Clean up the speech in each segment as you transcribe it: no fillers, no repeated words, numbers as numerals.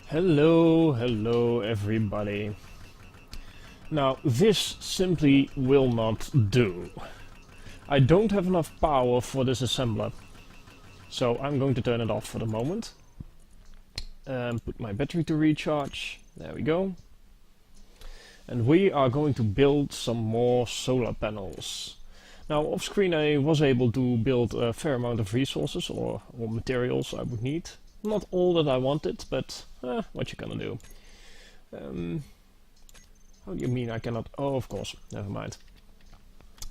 Hello everybody. Now this simply will not do. I don't have enough power for this assembler, so I'm going to turn it off for the moment. Put my battery to recharge, there we go. And we are going to build some more solar panels. Now off screen I was able to build a fair amount of resources or materials I would need. Not all that I wanted, but what you gonna do? How do you mean I cannot? Oh, of course, never mind.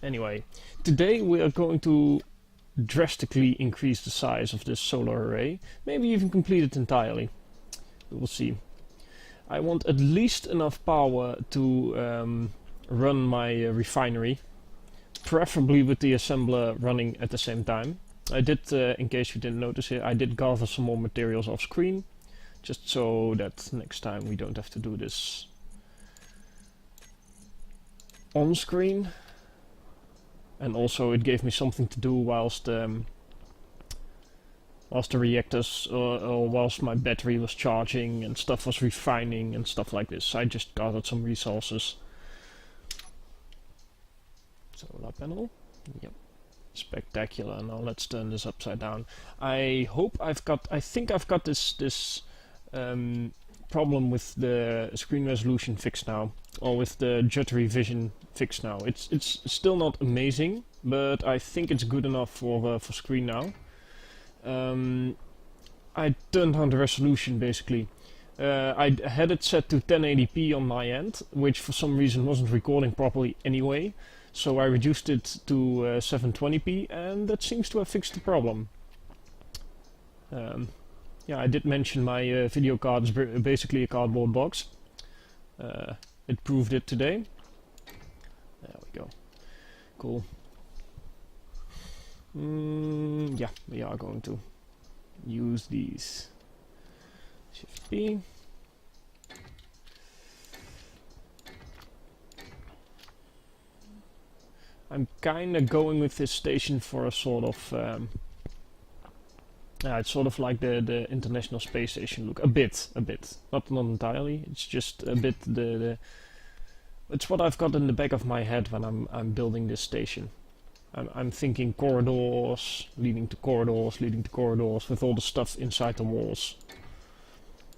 Anyway, today we are going to drastically increase the size of this solar array, maybe even complete it entirely. We will see. I want at least enough power to run my refinery, preferably with the assembler running at the same time. I did, in case you didn't notice it, I did gather some more materials off screen, just so that next time we don't have to do this on screen. And also it gave me something to do whilst the reactors or whilst my battery was charging and stuff was refining and stuff like this. I just gathered some resources. Solar panel, yep. Spectacular. Now let's turn this upside down. I think I've got this problem with the screen resolution fixed now, or with the jittery vision fixed now. It's still not amazing, but I think it's good enough for screen now. I turned down the resolution basically. I had it set to 1080p on my end, which for some reason wasn't recording properly anyway. So I reduced it to 720p, and that seems to have fixed the problem. Yeah, I did mention my video card is basically a cardboard box. It proved it today. There we go. Cool. Yeah, we are going to use these. Shift B. I'm kinda going with this station for a sort of it's sort of like the International Space Station look. A bit. Not entirely. It's just a bit it's what I've got in the back of my head when I'm building this station. I'm thinking corridors leading to corridors leading to corridors with all the stuff inside the walls.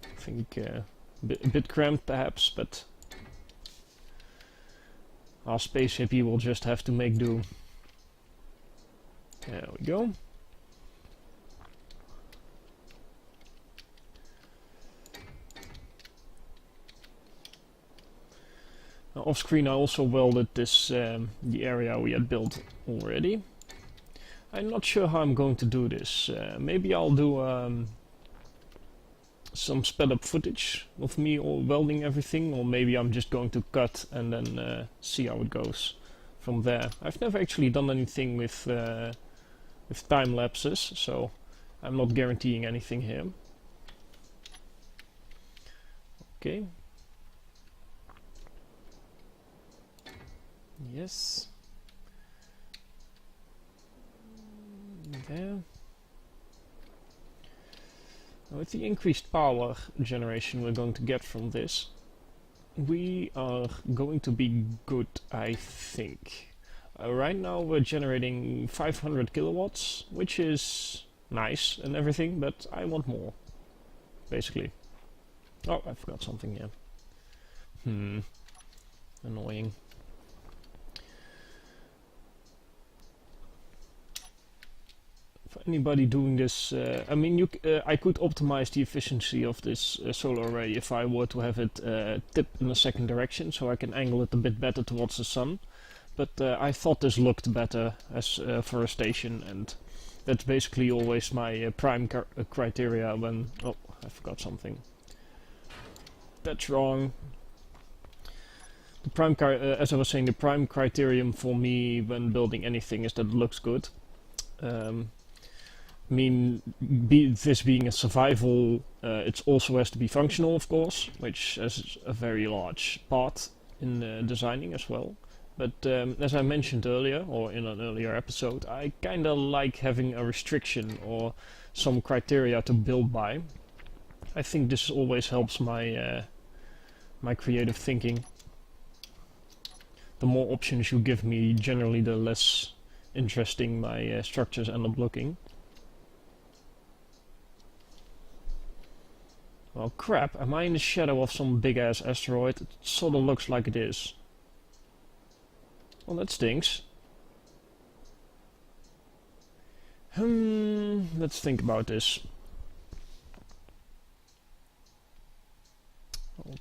I think a bit cramped perhaps, but our space hippie will just have to make do. There we go. Now off screen I also welded this the area we had built already. I'm not sure how I'm going to do this. Maybe I'll do some sped up footage of me all welding everything, or maybe I'm just going to cut and then see how it goes from there. I've never actually done anything with time lapses, so I'm not guaranteeing anything here. Okay. Yes. There. With the increased power generation we're going to get from this, we are going to be good, I think. Right now we're generating 500 kilowatts, which is nice and everything, but I want more, basically. Oh, I forgot something here. Annoying. For anybody doing this, I mean, I could optimize the efficiency of this solar array if I were to have it tip in a second direction, so I can angle it a bit better towards the sun. But I thought this looked better as for a station, and that's basically always my prime criteria when... Oh, I forgot something. That's wrong. The prime, as I was saying, the prime criterion for me when building anything is that it looks good. This being a survival, it also has to be functional, of course, which is a very large part in designing as well. But as I mentioned earlier, or in an earlier episode, I kinda like having a restriction or some criteria to build by. I think this always helps my my creative thinking. The more options you give me, generally the less interesting my structures end up looking. Well, crap, am I in the shadow of some big ass asteroid? It sorta looks like it is. Well, that stinks. Let's think about this.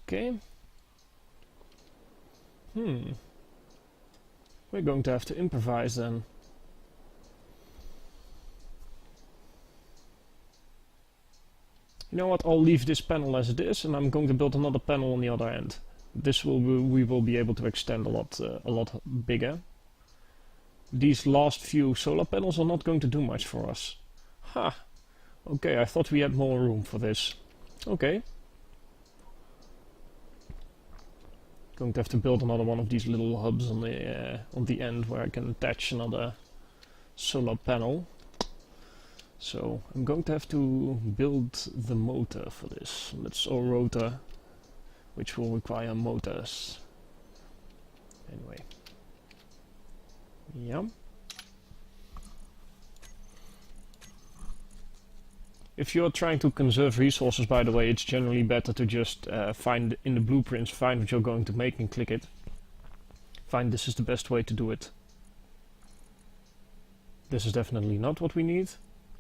Okay. We're going to have to improvise then. You know what, I'll leave this panel as it is, and I'm going to build another panel on the other end. This will we will be able to extend a lot bigger. These last few solar panels are not going to do much for us. Ha! Okay, I thought we had more room for this. Okay. Going to have to build another one of these little hubs on the end where I can attach another solar panel. So I'm going to have to build the motor for this. That's our rotor, which will require motors. Anyway. Yeah. If you're trying to conserve resources, by the way, it's generally better to just find in the blueprints, find what you're going to make and click it. Find this is the best way to do it. This is definitely not what we need.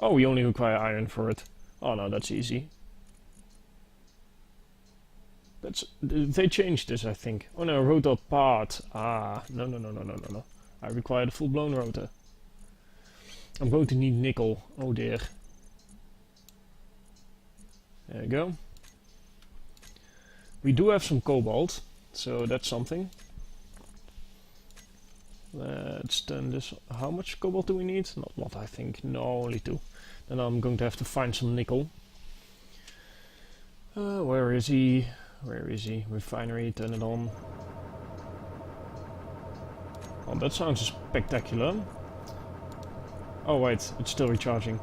Oh, we only require iron for it. Oh no, that's easy. They changed this, I think. Oh no, rotor part. Ah, no. I require the full-blown rotor. I'm going to need nickel. Oh dear. There we go. We do have some cobalt, so that's something. Let's turn this. How much cobalt do we need? Not a lot, I think. No, only 2. Then I'm going to have to find some nickel. Where is he? Where is he? Refinery, turn it on. Oh, that sounds spectacular. Oh wait, it's still recharging.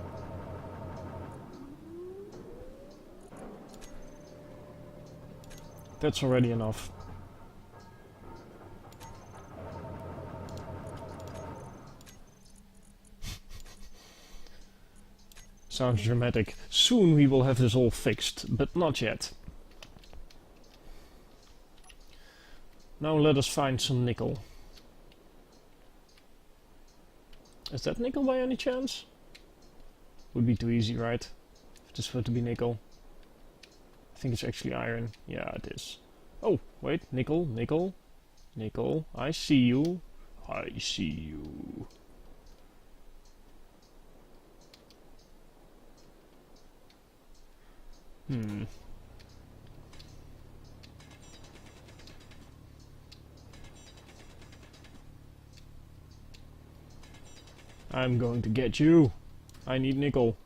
That's already enough. Sounds dramatic. Soon we will have this all fixed, but not yet. Now let us find some nickel. Is that nickel by any chance? Would be too easy, right? If this were to be nickel. I think it's actually iron. Yeah, it is. Oh, wait, nickel, nickel, nickel. I see you. I see you. I'm going to get you. I need nickel.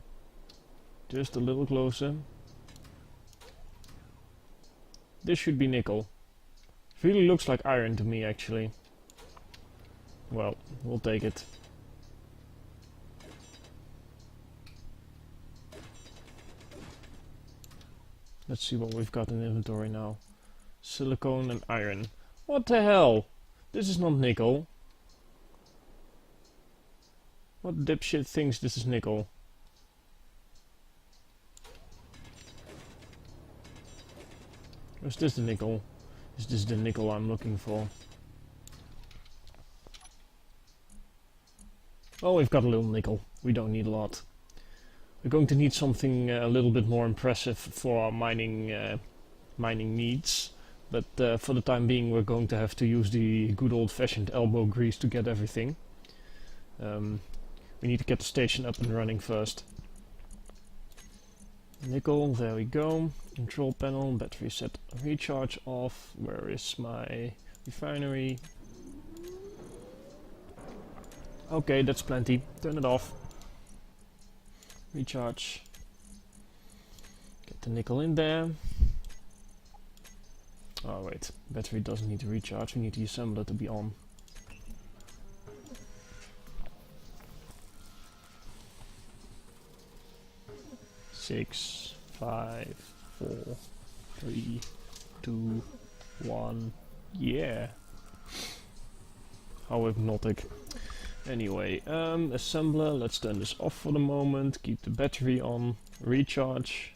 Just a little closer. This should be nickel. Really looks like iron to me, actually. Well, we'll take it. Let's see what we've got in inventory now. Silicone and iron. What the hell? This is not nickel. What dipshit thinks this is nickel? Or is this the nickel? Is this the nickel I'm looking for? Oh, we've got a little nickel. We don't need a lot. We're going to need something a little bit more impressive for our mining needs. But for the time being we're going to have to use the good old-fashioned elbow grease to get everything. We need to get the station up and running first. Nickel, there we go. Control panel, battery set, recharge off. Where is my refinery? Okay, that's plenty. Turn it off. Recharge. Get the nickel in there. Oh wait, battery doesn't need to recharge. We need the assembler to be on. Six, 5, 4, 3, 2, 1. Yeah. How hypnotic. Anyway, assembler, let's turn this off for the moment, keep the battery on, recharge.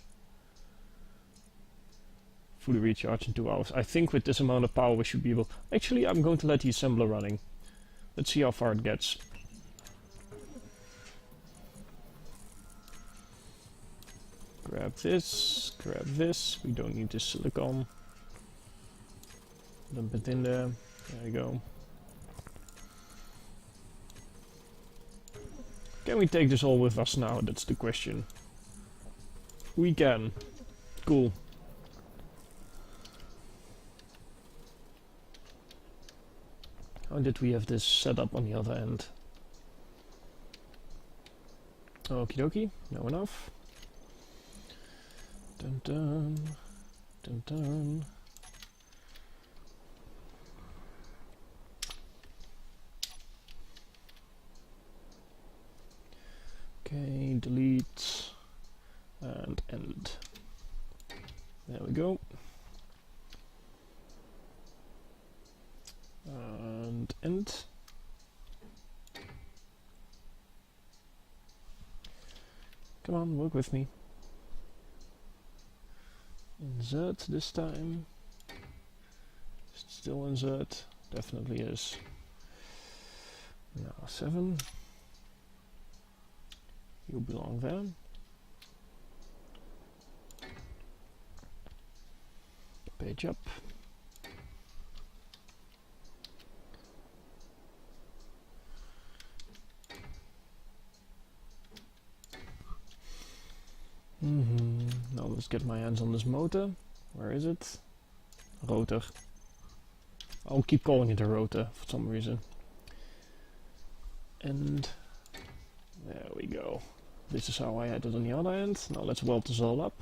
Fully recharge in 2 hours. I think with this amount of power we should be able... Actually, I'm going to let the assembler running. Let's see how far it gets. Grab this, we don't need this silicon. Dump it in there, there we go. Can we take this all with us now? That's the question. We can. Cool. How did we have this set up on the other end? Okie dokie, no enough. Dun dun, dun dun. Okay, delete and end. There we go. And end. Come on, work with me. Insert this time. Still insert. Definitely is. Now 7. You belong there. Page up. Now let's get my hands on this motor. Where is it? Rotor. I'll keep calling it a rotor for some reason. And there we go. This is how I had it on the other end. Now let's weld this all up.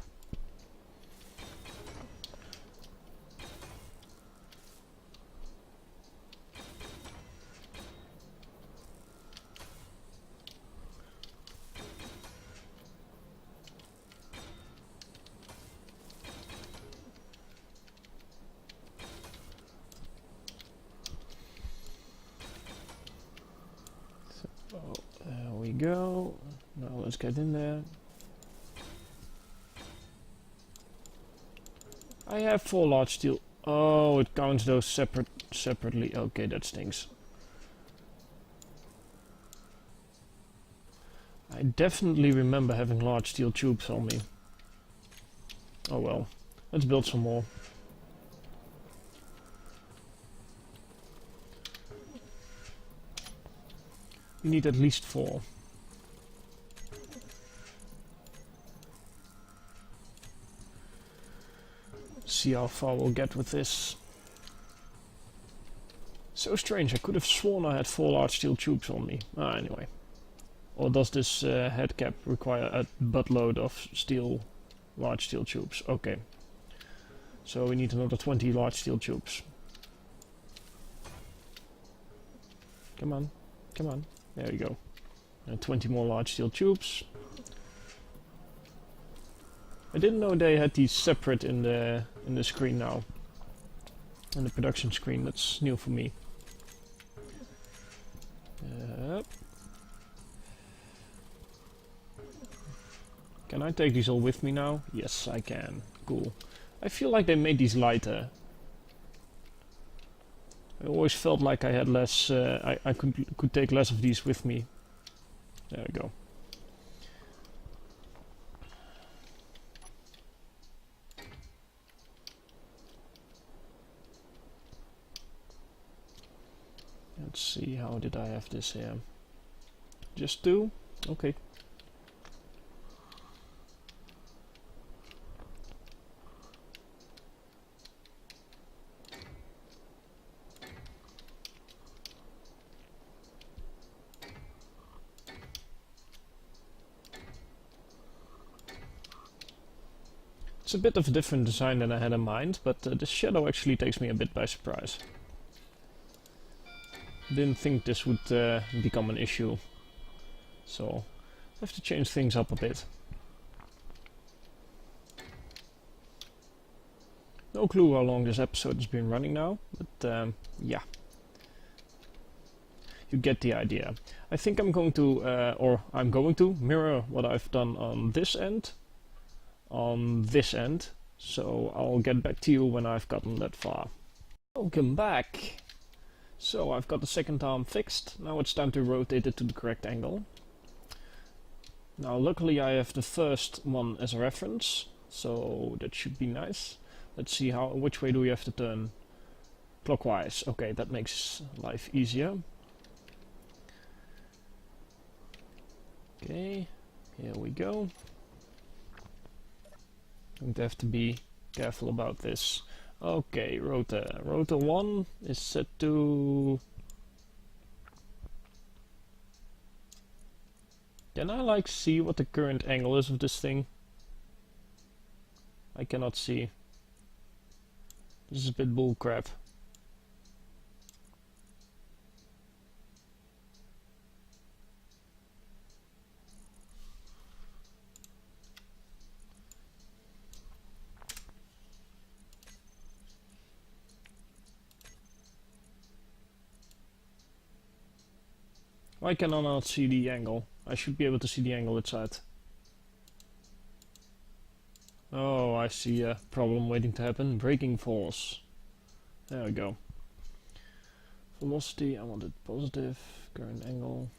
There we go. Now let's get in there. I have 4 large steel. Oh, it counts those separately. Okay, that stinks. I definitely remember having large steel tubes on me. Oh well. Let's build some more. We need at least 4. See how far we'll get with this. So strange, I could have sworn I had 4 large steel tubes on me. Anyway. Or does this head cap require a buttload of large steel tubes? Okay. So we need another 20 large steel tubes. Come on, come on. There we go. And 20 more large steel tubes. I didn't know they had these separate in the screen now. In the production screen. That's new for me. Can I take these all with me now? Yes, I can. Cool. I feel like they made these lighter. I always felt like I had less. I could take less of these with me. There we go. Let's see, how did I have this here? Just 2? Okay. It's a bit of a different design than I had in mind, but this shadow actually takes me a bit by surprise. Didn't think this would become an issue, so I have to change things up a bit. No clue how long this episode has been running now, but yeah. You get the idea. I think I'm going to mirror what I've done on this end, so I'll get back to you when I've gotten that far. Welcome back! So I've got the second arm fixed, now it's time to rotate it to the correct angle. Now luckily I have the first one as a reference, so that should be nice. Let's see which way do we have to turn? Clockwise. Okay, that makes life easier. Okay, here we go. Going to have to be careful about this. Okay, rotor. Rotor 1 is set to... Can I see what the current angle is of this thing? I cannot see. This is a bit bullcrap. Why can I not see the angle? I should be able to see the angle inside. Oh, I see a problem waiting to happen. Braking force. There we go. Velocity, I want it positive. Current angle.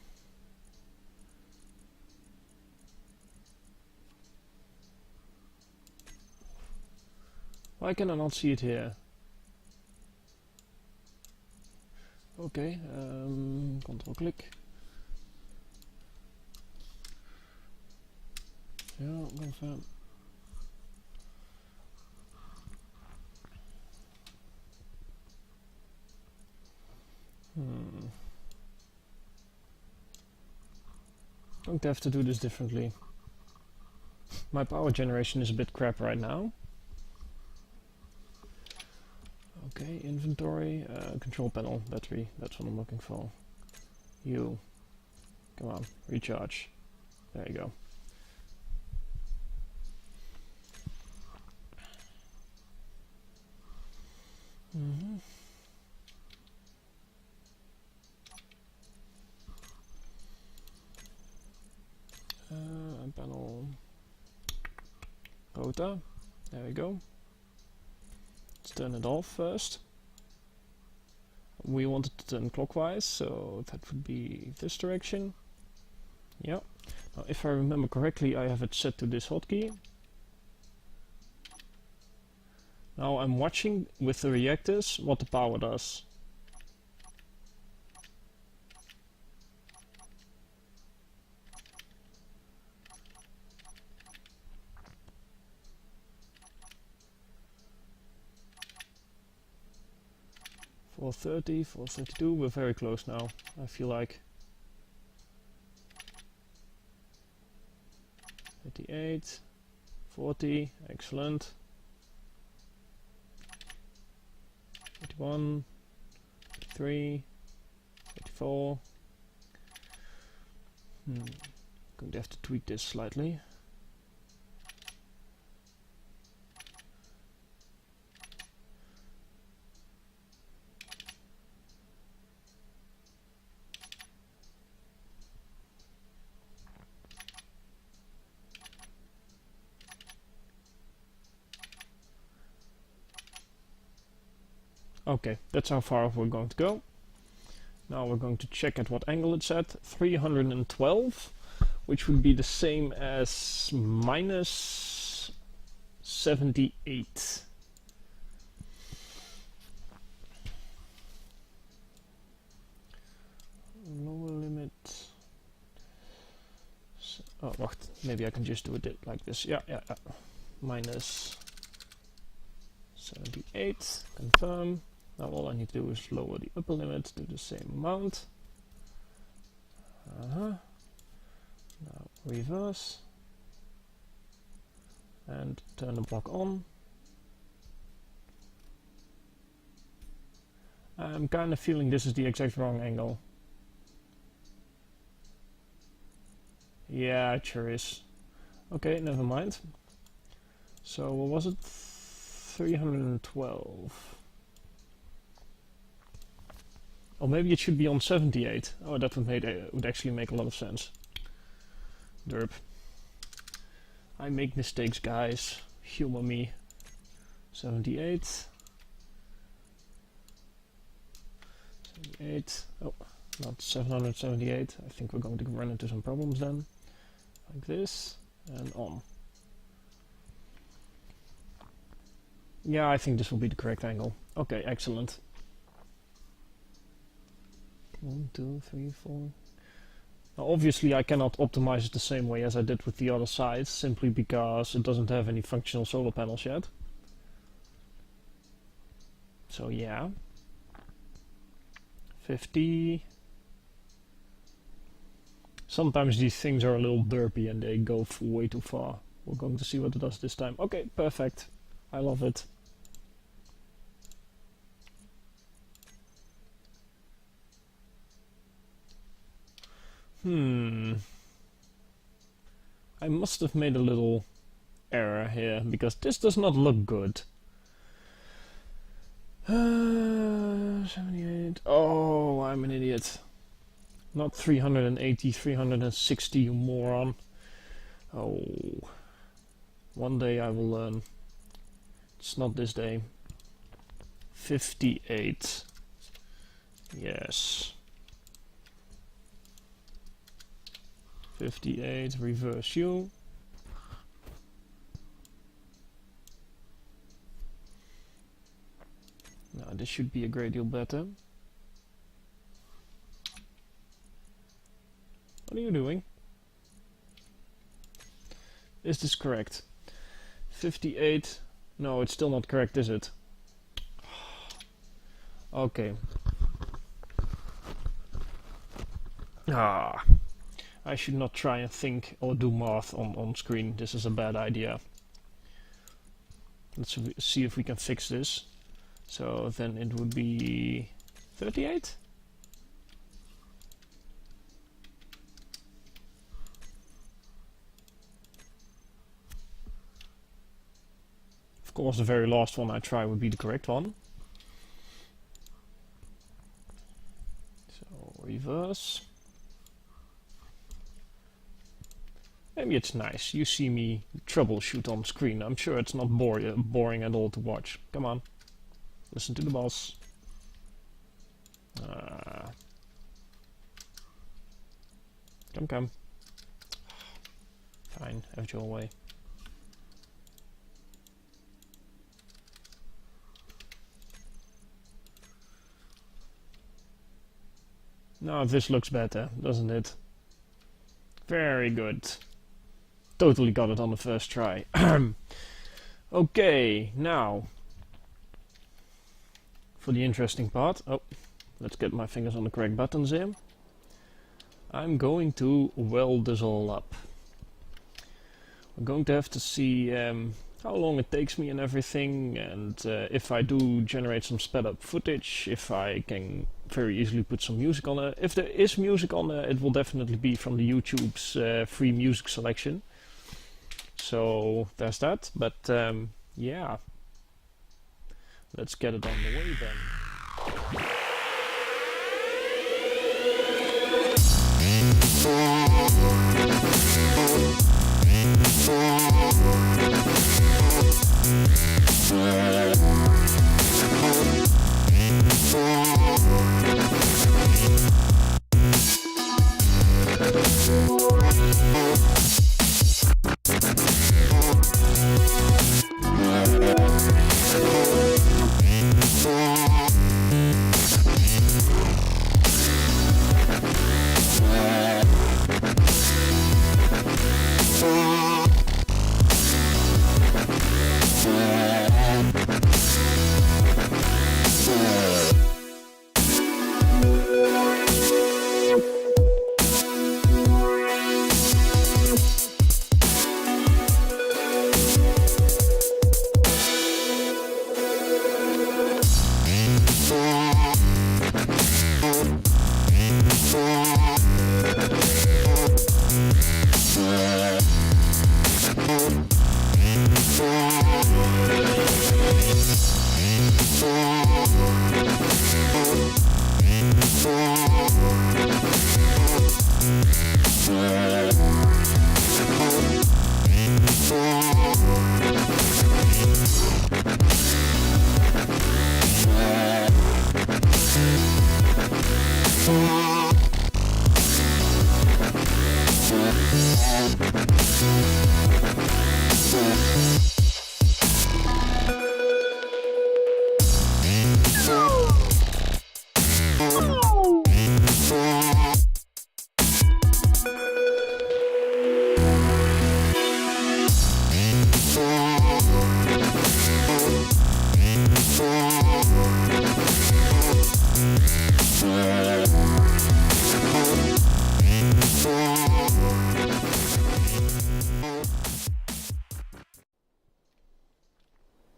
Why can I not see it here? Okay, control click. Yeah, confirm. Going to have to do this differently. My power generation is a bit crap right now. Okay, inventory, control panel, battery, that's what I'm looking for. You. Come on, recharge. There you go. Panel. Rotor. There we go. Let's turn it off first. We want it to turn clockwise, so that would be this direction. Yeah. Now, if I remember correctly, I have it set to this hotkey. Now I'm watching with the reactors what the power does. .430, 432, we're very close now, I feel like. 38, 40, excellent. 81, 83, 84. Going to have to tweak this slightly. Okay, that's how far we're going to go. Now we're going to check at what angle it's at. 312, which would be the same as minus 78. Lower limit. Oh, wacht. Maybe I can just do it like this. Yeah. Minus 78. Confirm. Now all I need to do is lower the upper limit to the same amount. Now reverse. And turn the block on. I'm kind of feeling this is the exact wrong angle. Yeah, it sure is. Okay, never mind. So what was it? 312. Or maybe it should be on 78. Oh, that would actually make a lot of sense. Derp. I make mistakes, guys. Humor me. 78. 78. Oh, not 778. I think we're going to run into some problems then. Like this. And on. Yeah, I think this will be the correct angle. Okay, excellent. 1, 2, 3, 4. Now obviously I cannot optimize it the same way as I did with the other side, simply because it doesn't have any functional solar panels yet. So yeah. 50. Sometimes these things are a little derpy and they go way too far. We're going to see what it does this time. Okay, perfect. I love it. I must have made a little error here, because this does not look good. 78. Oh, I'm an idiot. Not 380, 360, you moron. Oh. One day I will learn. It's not this day. 58. Yes. 58, reverse U. Now this should be a great deal better. What are you doing? Is this correct? 58. No, it's still not correct, is it? Okay. I should not try and think or do math on screen. This is a bad idea. Let's see if we can fix this. So then it would be 38? Of course, the very last one I try would be the correct one. So reverse. Maybe it's nice. You see me troubleshoot on screen. I'm sure it's not boring at all to watch. Come on. Listen to the boss. Come. Fine, have your way. Now this looks better, doesn't it? Very good. Totally got it on the first try. Okay, now for the interesting part. Oh, let's get my fingers on the correct buttons here. I'm going to weld this all up. We're going to have to see how long it takes me and everything, and if I do generate some sped up footage, if I can very easily put some music on it. If there is music on there, it will definitely be from the YouTube's free music selection. So there's that, but yeah, let's get it on the way then.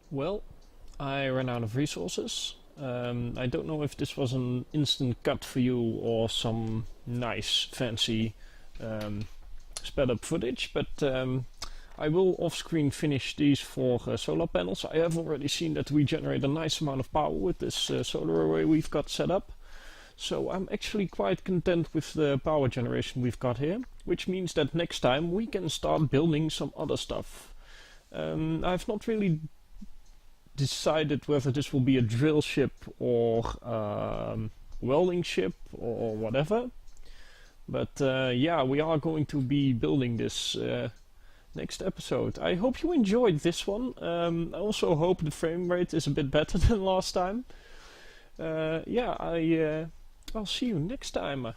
Well, I ran out of resources. I don't know if this was an instant cut for you or some nice, fancy, sped up footage, but I will off-screen finish these 4 solar panels. I have already seen that we generate a nice amount of power with this solar array we've got set up. So I'm actually quite content with the power generation we've got here, which means that next time we can start building some other stuff. I've not really decided whether this will be a drill ship or welding ship or whatever. But yeah, we are going to be building this next episode. I hope you enjoyed this one. I also hope the frame rate is a bit better than last time. Yeah, I'll see you next time.